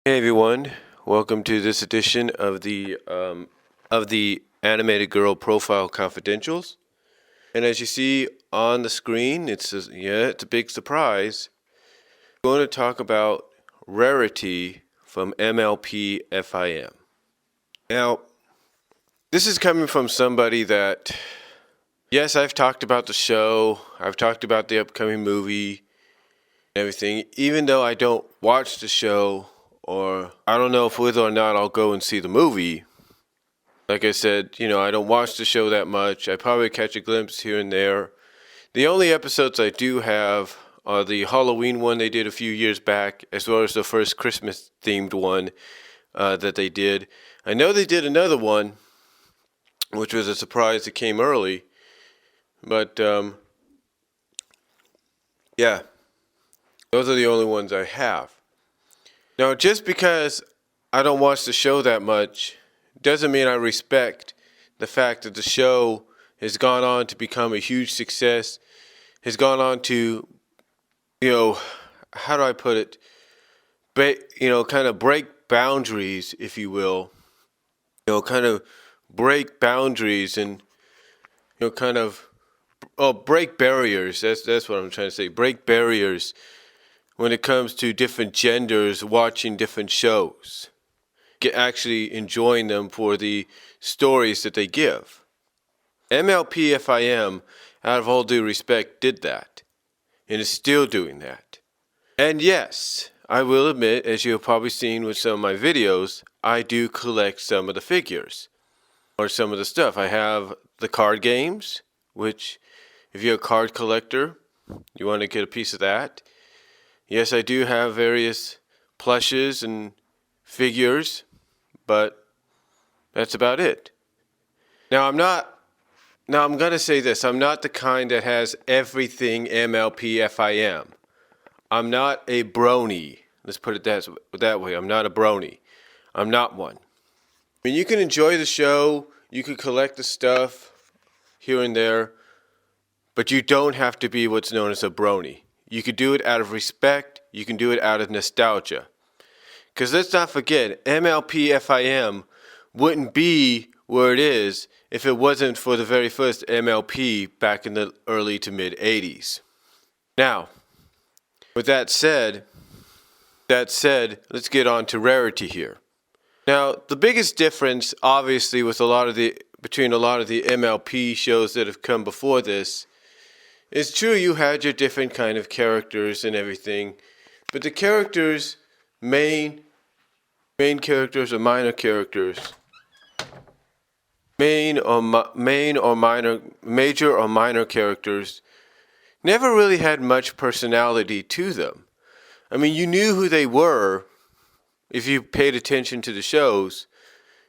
Hey everyone, welcome to this edition of the Animated Girl Profile Confidentials. And as you see on the screen, it's a big surprise. We're going to talk about Rarity from MLP FIM. Now, this is coming from somebody that, yes, I've talked about the show, I've talked about the upcoming movie and everything, even though I don't watch the show. Or I don't know if whether or not I'll go and see the movie. Like I said, I don't watch the show that much. I probably catch a glimpse here and there. The only episodes I do have are the Halloween one they did a few years back, as well as the first Christmas-themed one that they did. I know they did another one, which was a surprise that came early. But, yeah, those are the only ones I have. Now, just because I don't watch the show that much doesn't mean I respect the fact that the show has gone on to become a huge success, has gone on to, how do I put it, kind of break boundaries, if you will, kind of break boundaries and, break barriers. That's what I'm trying to say, break barriers when it comes to different genders watching different shows, actually enjoying them for the stories that they give. MLP FIM, out of all due respect, did that, and is still doing that. And yes, I will admit, as you have probably seen with some of my videos, I do collect some of the figures, or some of the stuff. I have the card games, which, if you're a card collector, you want to get a piece of that. Yes, I do have various plushes and figures, but that's about it. Now, I'm going to say this. I'm not the kind that has everything MLP FIM. I'm not a brony. Let's put it that way. I'm not a brony. I'm not one. I mean, you can enjoy the show. You can collect the stuff here and there, but you don't have to be what's known as a brony. You could do it out of respect. You can do it out of nostalgia. Because let's not forget, MLP FIM wouldn't be where it is if it wasn't for the very first MLP back in the early to mid 80s. Now, with that said, let's get on to Rarity here. Now, the biggest difference, obviously, with between a lot of the MLP shows that have come before this, it's true you had your different kind of characters and everything, but the characters, main characters or minor characters, major or minor characters, never really had much personality to them. I mean, you knew who they were. If you paid attention to the shows,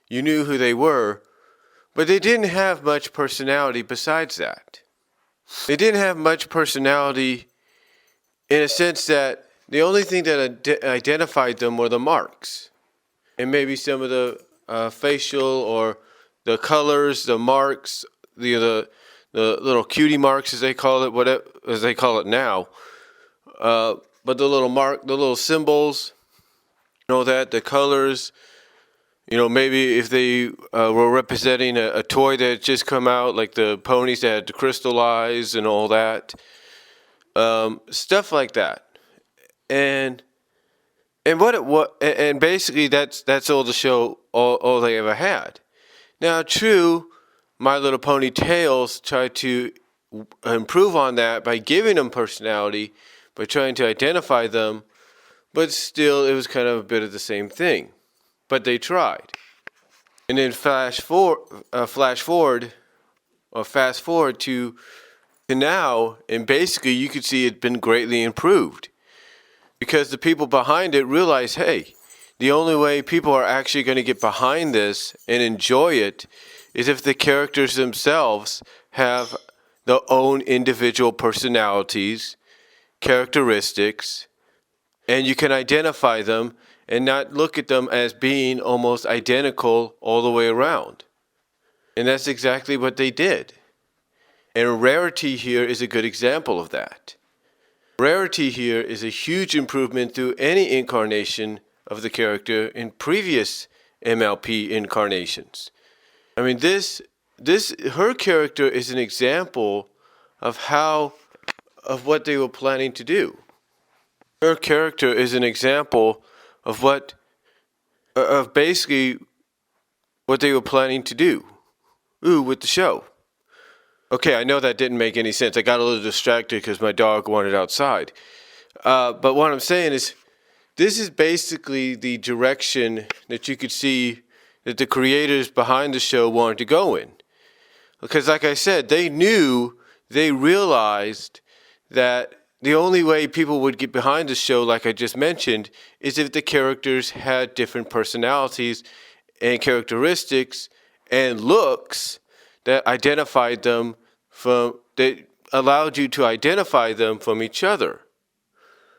you knew who they were, but they didn't have much personality besides that. They didn't have much personality in a sense that the only thing that identified them were the marks. And maybe some of the facial or the colors, the marks, the little cutie marks as they call it now. But the little symbols, the colors, maybe if they were representing a toy that had just come out, like the ponies that had the crystal eyes and all that, stuff like that, and basically that's all the show, all they ever had. Now, true, My Little Pony Tales tried to improve on that by giving them personality, by trying to identify them, but still it was kind of a bit of the same thing. But they tried. And then fast forward to now, and basically you could see it's been greatly improved. Because the people behind it realize, hey, the only way people are actually going to get behind this and enjoy it is if the characters themselves have their own individual personalities, characteristics, and you can identify them and not look at them as being almost identical all the way around. And that's exactly what they did. And Rarity here is a good example of that. Rarity here is a huge improvement through any incarnation of the character in previous MLP incarnations. I mean, her character is an example of what they were planning to do. Her character is an example of basically what they were planning to do. With the show. Okay, I know that didn't make any sense. I got a little distracted because my dog wanted outside. But what I'm saying is, this is basically the direction that you could see that the creators behind the show wanted to go in. Because like I said, they realized that the only way people would get behind the show, like I just mentioned, is if the characters had different personalities and characteristics and looks that allowed you to identify them from each other.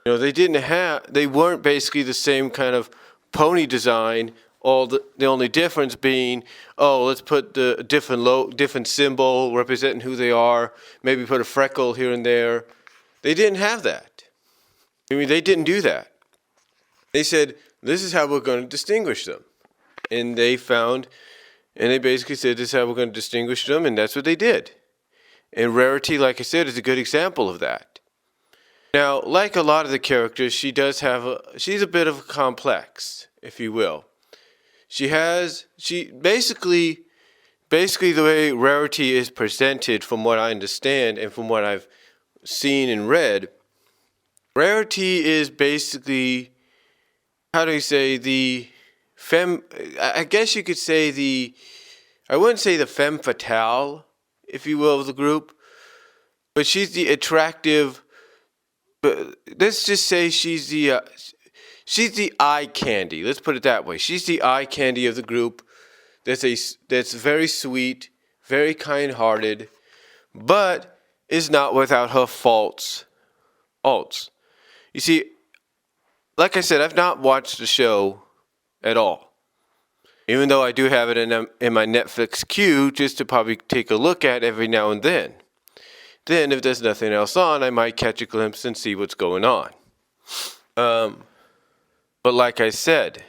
You know, they weren't basically the same kind of pony design. The only difference being, let's put the different symbol representing who they are. Maybe put a freckle here and there. They didn't have that. I mean, they didn't do that. They said, this is how we're going to distinguish them. And they basically said, this is how we're going to distinguish them, and that's what they did. And Rarity, like I said, is a good example of that. Now, like a lot of the characters, she's a bit of a complex, if you will. Basically the way Rarity is presented, from what I understand and from what I've seen and read, Rarity is basically, how do you say, I guess you could say I wouldn't say the femme fatale, if you will, of the group, but she's the attractive, but let's just say she's the eye candy. Let's put it that way. She's the eye candy of the group. That's very sweet, very kind-hearted, but is not without her faults. You see, like I said, I've not watched the show at all, even though I do have it in my Netflix queue just to probably take a look at every now and then. Then, if there's nothing else on, I might catch a glimpse and see what's going on. But like I said,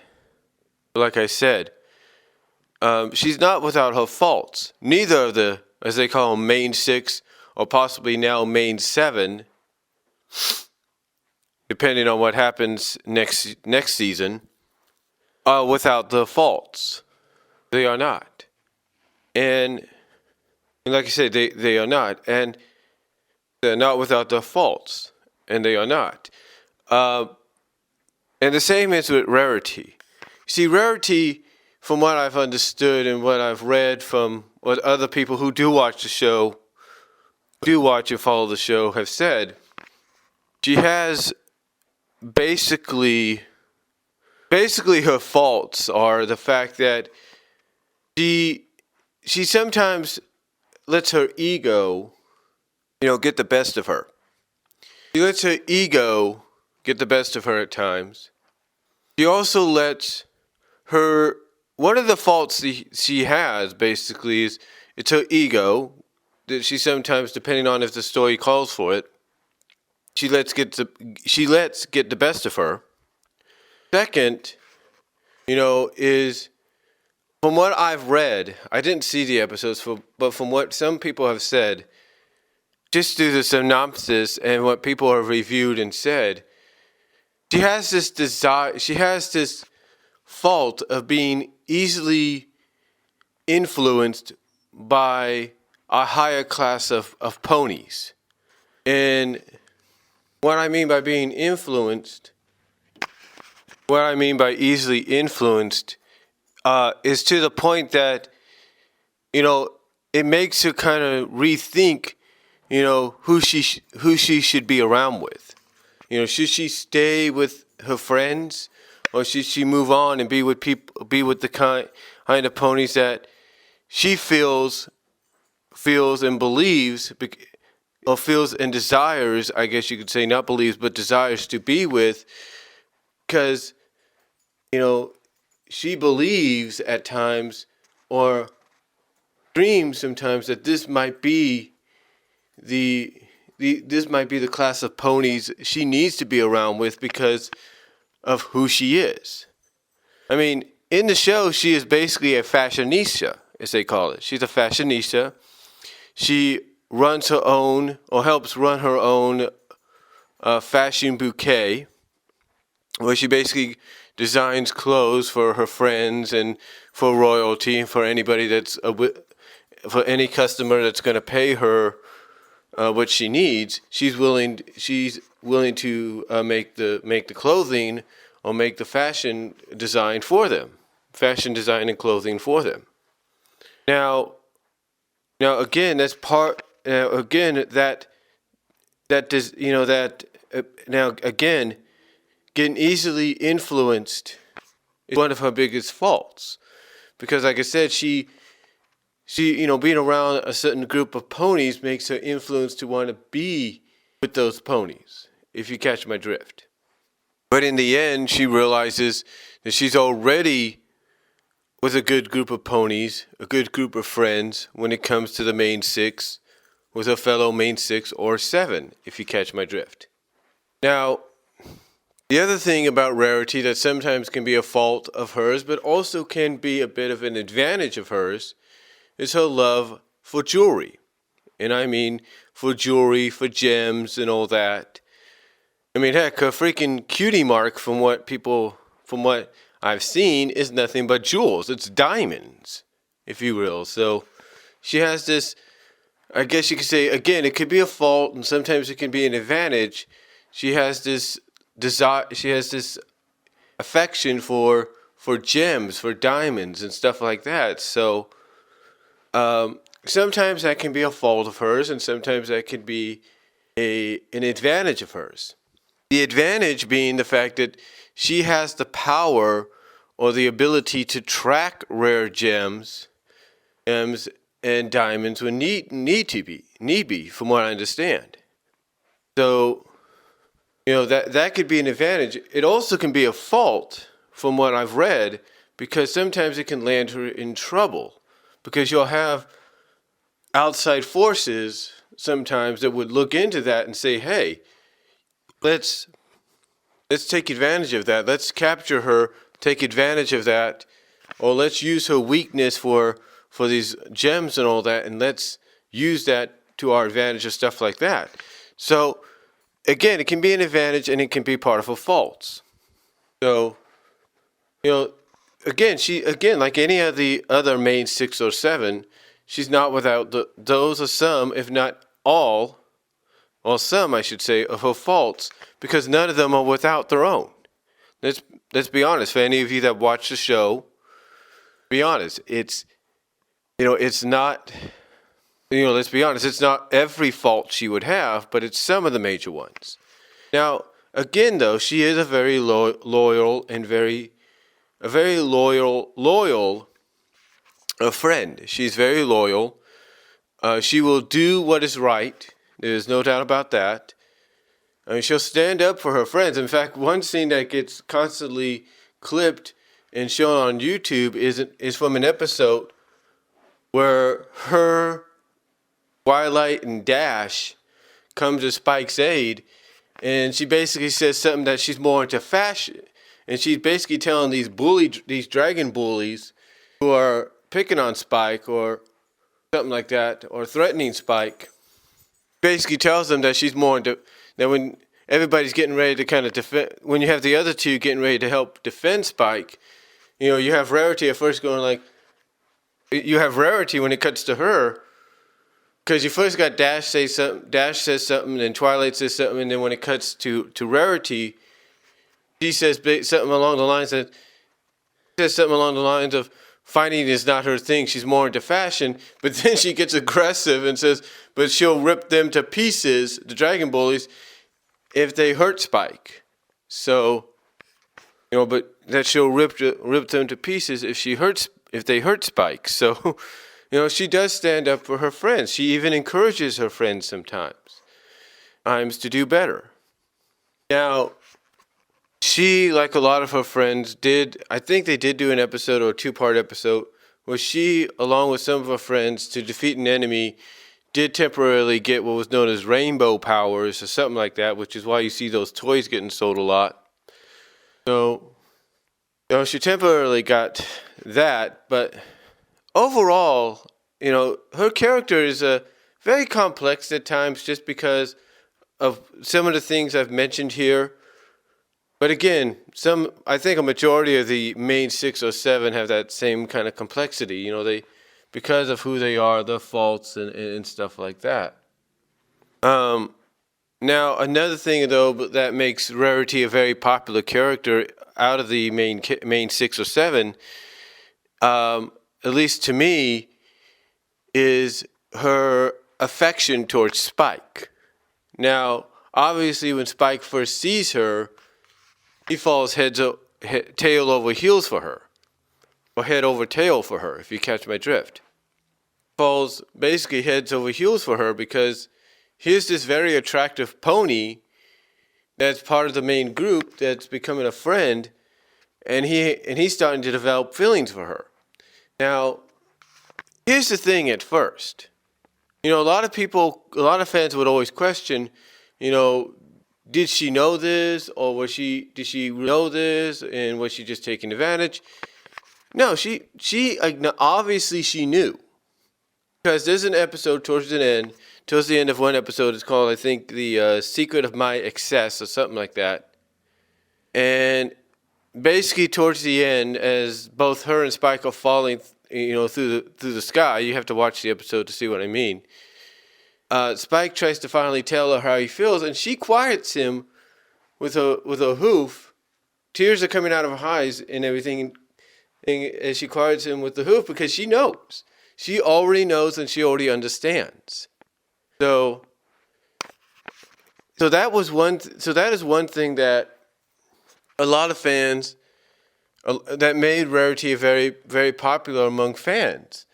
she's not without her faults. Neither of the, as they call them, main 6 or possibly now main 7, depending on what happens next season, are without the faults. They are not. And like I said, they are not. And they're not without the faults. And they are not. And the same is with Rarity. See, Rarity, from what I've understood and what I've read from what other people who do watch the show, do watch and follow the show, have said, she has basically her faults are the fact that she sometimes lets her ego, get the best of her. She lets her ego get the best of her at times. She also lets one of the faults she has basically is it's her ego that she sometimes, depending on if the story calls for it, she lets get the best of her. Second, is from what I've read, I didn't see the episodes, but from what some people have said, just through the synopsis and what people have reviewed and said, she has this desire, she has this fault of being easily influenced by a higher class of ponies. And what I mean by being influenced, what I mean by easily influenced, is to the point that, it makes her kind of rethink, who she should be around with. Should she stay with her friends, or should she move on and be with the kind of ponies that she feels and believes, or feels and desires, I guess you could say, not believes, but desires to be with, because, she believes at times, or dreams sometimes, that this might be the class of ponies she needs to be around with because of who she is. I mean, in the show, she is basically a fashionista, as they call it. She's a fashionista. She runs her own, or helps run her own fashion bouquet, where she basically designs clothes for her friends and for royalty, and for anybody for any customer that's going to pay her what she needs. She's willing to make the clothing or make the fashion design for them, fashion design and clothing for them. Now again, that's part. Again, that does that. Now again, getting easily influenced is one of her biggest faults, because, like I said, she being around a certain group of ponies makes her influence to want to be with those ponies, if you catch my drift. But in the end, she realizes that she's already with a good group of ponies, a good group of friends when it comes to the main six, with her fellow main six or seven, if you catch my drift. Now, the other thing about Rarity that sometimes can be a fault of hers, but also can be a bit of an advantage of hers, is her love for jewelry. And I mean for jewelry, for gems and all that. I mean, heck, her freaking cutie mark, from what I've seen, is nothing but jewels. It's diamonds, if you will. So she has this, I guess you could say, again, it could be a fault and sometimes it can be an advantage. She has this desire, she has this affection for gems, for diamonds and stuff like that. So sometimes that can be a fault of hers, and sometimes that can be an advantage of hers. The advantage being the fact that she has the power or the ability to track rare gems and diamonds when need be, from what I understand. So, that could be an advantage. It also can be a fault, from what I've read, because sometimes it can land her in trouble, because you'll have outside forces sometimes that would look into that and say, hey, let's take advantage of that. Let's capture her, take advantage of that, or let's use her weakness for these gems and all that, and let's use that to our advantage or stuff like that. So again, it can be an advantage and it can be part of her faults. So, again, like any of the other main 6 or 7, she's not without those or some, if not all, or some, I should say, of her faults, because none of them are without their own. Let's be honest. For any of you that watch the show, be honest. It's not. Let's be honest. It's not every fault she would have, but it's some of the major ones. Now, again, though, she is a very loyal and a very loyal friend. She's very loyal. She will do what is right. There's no doubt about that. I mean, she'll stand up for her friends. In fact, one scene that gets constantly clipped and shown on YouTube is from an episode where her, Twilight, and Dash come to Spike's aid, and she basically says something that she's more into fashion, and she's basically telling these dragon bullies who are picking on Spike or something like that, or threatening Spike, basically tells them that she's more into, that when everybody's getting ready to kind of defend, when you have the other two getting ready to help defend Spike, you have Rarity at first going like, you have Rarity when it cuts to her, because you first got Dash says something, then Twilight says something, and then when it cuts to Rarity, she says something along the lines of fighting is not her thing. She's more into fashion. But then she gets aggressive and says, but she'll rip them to pieces, the Dragon Bullies, if they hurt Spike. So, but that she'll rip them to pieces if they hurt Spike. So, she does stand up for her friends. She even encourages her friends sometimes to do better. Now, she, like a lot of her friends, I think they did do an episode or a 2-part episode where she, along with some of her friends, to defeat an enemy, did temporarily get what was known as rainbow powers or something like that, which is why you see those toys getting sold a lot. So, she temporarily got that, but overall, her character is very complex at times just because of some of the things I've mentioned here. But again, I think a majority of the main 6 or 7 have that same kind of complexity. They, because of who they are, their faults and stuff like that. Now, another thing though that makes Rarity a very popular character out of the main 6 or 7, at least to me, is her affection towards Spike. Now, obviously, when Spike first sees her, he falls tail over heels for her, or head over tail for her, if you catch my drift. Falls basically heads over heels for her because here's this very attractive pony that's part of the main group that's becoming a friend, and he's starting to develop feelings for her. Now, here's the thing at first. A lot of fans would always question, did she know this, or did she know this, and was she just taking advantage? No, she obviously she knew. Because there's an episode towards the end of one episode, it's called, I think, The Secret of My Excess, or something like that. And basically towards the end, as both her and Spike are falling, through the sky, you have to watch the episode to see what I mean. Spike tries to finally tell her how he feels, and she quiets him with a hoof. Tears are coming out of her eyes and everything, as she quiets him with the hoof because she knows. She already knows and she already understands. So that is one thing that a lot of fans that made Rarity very, very popular among fans,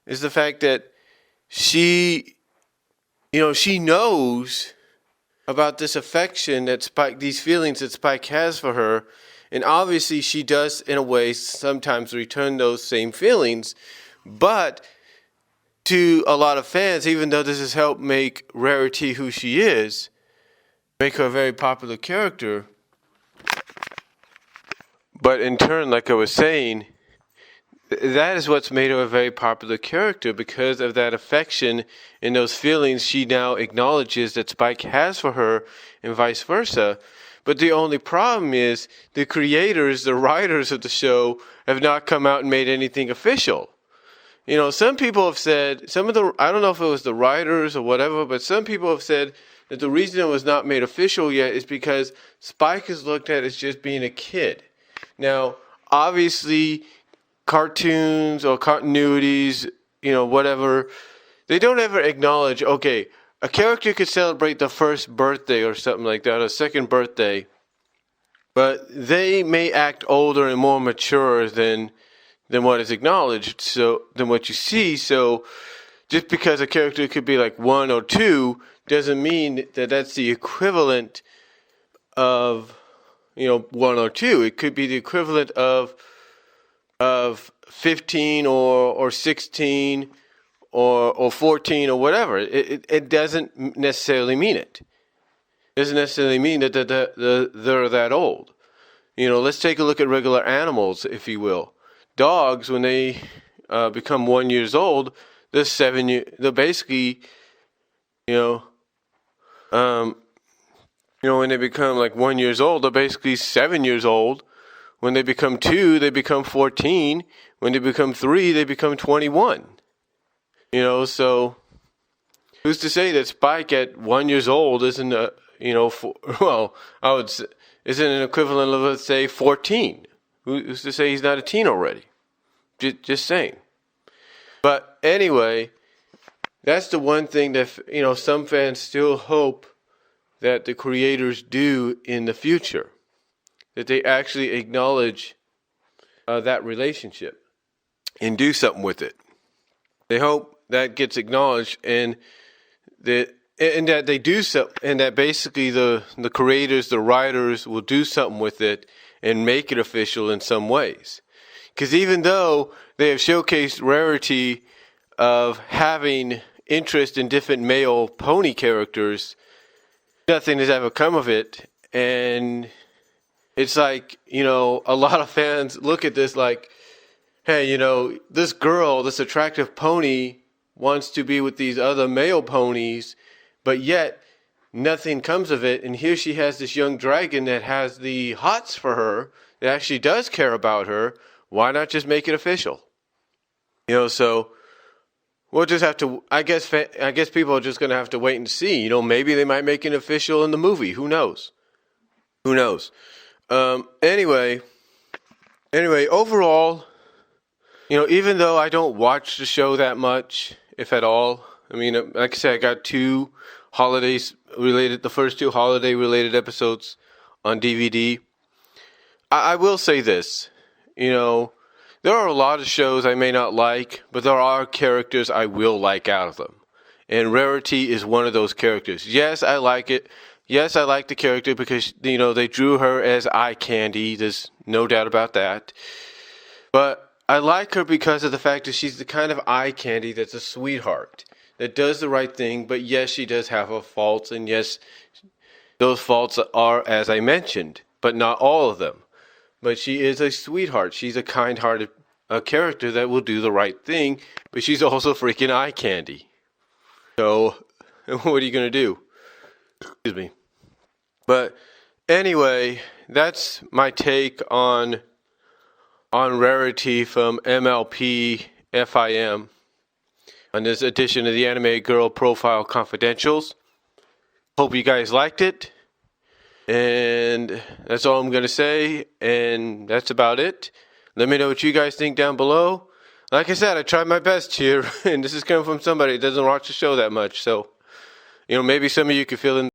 is the fact that she knows about this affection that Spike, these feelings that Spike has for her, and obviously she does, in a way, sometimes return those same feelings. But to a lot of fans, even though this has helped make Rarity who she is, make her a very popular character, but in turn, like I was saying, that is what's made her a very popular character, because of that affection and those feelings she now acknowledges that Spike has for her, and vice versa. But the only problem is the creators, the writers of the show, have not come out and made anything official. Some people have said, I don't know if it was the writers or whatever, but some people have said that the reason it was not made official yet is because Spike is looked at as just being a kid. Now, obviously, cartoons or continuities, whatever, they don't ever acknowledge, okay, a character could celebrate the first birthday or something like that, or second birthday, but they may act older and more mature than what is acknowledged, than what you see. So just because a character could be like 1 or 2 doesn't mean that that's the equivalent of 1 or 2. It could be the equivalent of 15 or 16 or 14 or whatever. It doesn't necessarily mean it. It doesn't necessarily mean that they're that old. Let's take a look at regular animals, if you will. Dogs, when they become 1 year old, they're basically, when they become like 1 year old, they're basically 7 years old. When they become 2, they become 14. When they become 3, they become 21. So who's to say that Spike at 1 year old isn't isn't an equivalent of, let's say, 14? Who's to say he's not a teen already? Just saying. But anyway, that's the one thing that some fans still hope that the creators do in the future, that they actually acknowledge that relationship and do something with it. They hope that gets acknowledged, and that they do so, and that basically the creators, the writers, will do something with it and make it official in some ways. Because even though they have showcased Rarity of having interest in different male pony characters, nothing has ever come of it, and it's like, a lot of fans look at this like, hey, this girl, this attractive pony wants to be with these other male ponies, but yet nothing comes of it. And here she has this young dragon that has the hots for her, that actually does care about her. Why not just make it official? So we'll just have to, I guess people are just going to have to wait and see. Maybe they might make it official in the movie. Who knows? Anyway, overall, even though I don't watch the show that much, if at all, I mean, like I said, I got the first two holiday related episodes on DVD. I will say this, there are a lot of shows I may not like, but there are characters I will like out of them. And Rarity is one of those characters. Yes, I like it. Yes, I like the character because, they drew her as eye candy. There's no doubt about that. But I like her because of the fact that she's the kind of eye candy that's a sweetheart, that does the right thing, but yes, she does have her faults, and yes, those faults are, as I mentioned, but not all of them. But she is a sweetheart. She's a kind-hearted character that will do the right thing, but she's also freaking eye candy. So, what are you going to do? Excuse me. But anyway, that's my take on Rarity from MLP FIM on this edition of the Anime Girl Profile Confidentials. Hope you guys liked it. And that's all I'm going to say. And that's about it. Let me know what you guys think down below. Like I said, I tried my best here. And this is coming from somebody that doesn't watch the show that much. So, maybe some of you could fill in